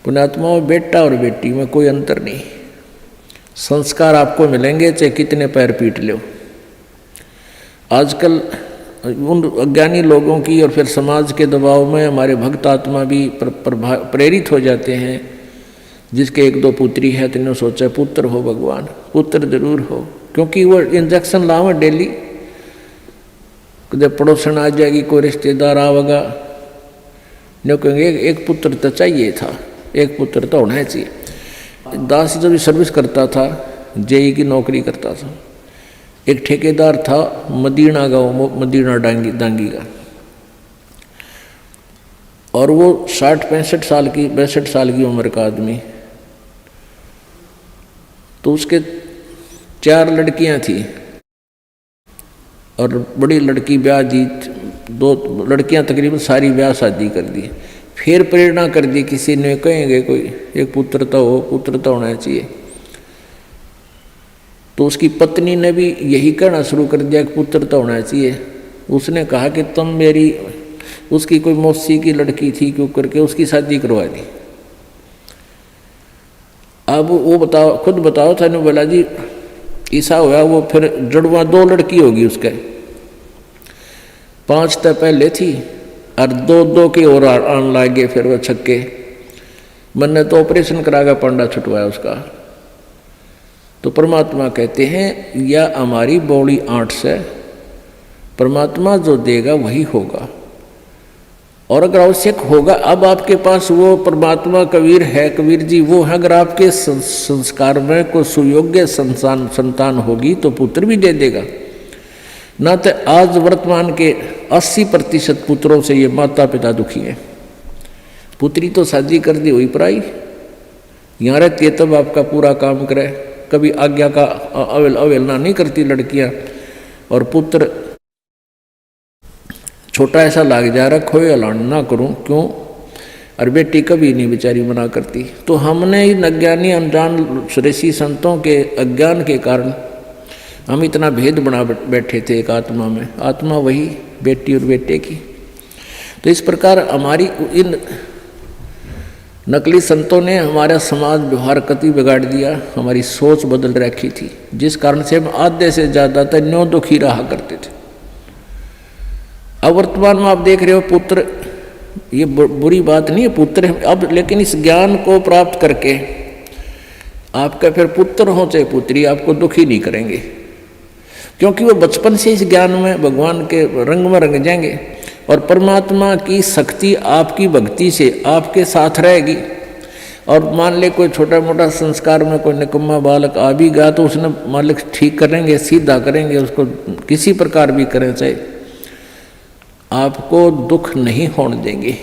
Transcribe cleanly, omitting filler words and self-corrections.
पुण्यात्मा में बेटा और बेटी में कोई अंतर नहीं। संस्कार आपको मिलेंगे चाहे कितने पैर पीट लो। आजकल उन अज्ञानी लोगों की और फिर समाज के दबाव में हमारे भक्त आत्मा भी प्रेरित हो जाते हैं। जिसके एक दो पुत्री है तो इन्होंने सोचा पुत्र हो भगवान, पुत्र जरूर हो, क्योंकि वो इंजेक्शन लावे डेली। जब पड़ोसन आ जाएगी, कोई रिश्तेदार आवेगा, नहीं कहेंगे एक पुत्र तो चाहिए था, एक पुत्र तो होना चाहिए। दास जब सर्विस करता था, जेई की नौकरी करता था, एक ठेकेदार था मदीना गाँव, मदीना डांगी का, और वो 62 साल की उम्र का आदमी। तो उसके 4 लड़कियां थी और बड़ी लड़की ब्याह दी, 2 लड़कियां तकरीबन सारी ब्याह शादी कर दी। फिर प्रेरणा कर दी, किसी ने कहेंगे कोई एक पुत्र तो हो, पुत्र तो होना चाहिए। तो उसकी पत्नी ने भी यही कहना शुरू कर दिया कि पुत्र तो होना चाहिए। उसने कहा कि तुम मेरी, उसकी कोई मौसी की लड़की थी, क्यों करके उसकी शादी करवा दी। अब वो बताओ, खुद बताओ था, ने बोला जी ऐसा हुआ, वो फिर जड़वा 2 लड़की होगी उसके, 5 तो पहले थी और 2 की और आन लागे। फिर वो छक्के मैंने तो ऑपरेशन करागा, पांडा छुटवाया उसका। तो परमात्मा कहते हैं या हमारी बौड़ी आंट से परमात्मा जो देगा वही होगा, और अगर आवश्यक होगा, अब आपके पास वो परमात्मा कबीर है, कबीर जी वो है, अगर आपके संस्कार में कोई सुयोग्य संतान होगी तो पुत्र भी दे देगा। ना तो आज वर्तमान के 80% पुत्रों से ये माता पिता दुखी हैं। पुत्री तो शादी कर दी हुई पराई, यहाँ रहती है तब आपका पूरा काम करे, कभी आज्ञा का अवहेलना नहीं करती लड़कियाँ, और पुत्र छोटा ऐसा लाग जा रखो ऐलान ना करूं क्यों, और बेटी कभी नहीं बेचारी मना करती। तो हमने इन अज्ञानी अनजान ऋषि संतों के अज्ञान के कारण हम इतना भेद बना बैठे थे एक आत्मा में, आत्मा वही बेटी और बेटे की। तो इस प्रकार हमारी इन नकली संतों ने हमारा समाज व्यवहार कति बिगाड़ दिया, हमारी सोच बदल रखी थी, जिस कारण से हम आधे से ज़्यादातर न्यों दुखी रहा करते थे। अब वर्तमान में आप देख रहे हो पुत्र, ये बुरी बात नहीं है पुत्र अब, लेकिन इस ज्ञान को प्राप्त करके आपका फिर पुत्र हो चाहे पुत्री आपको दुखी नहीं करेंगे, क्योंकि वो बचपन से इस ज्ञान में भगवान के रंग में रंग जाएंगे, और परमात्मा की शक्ति आपकी भक्ति से आपके साथ रहेगी। और मान ले कोई छोटा मोटा संस्कार में कोई निकम्मा बालक आ भी गया तो उसने मालिक ठीक करेंगे, सीधा करेंगे, उसको किसी प्रकार भी करें, चाहे आपको दुख नहीं होने देंगे।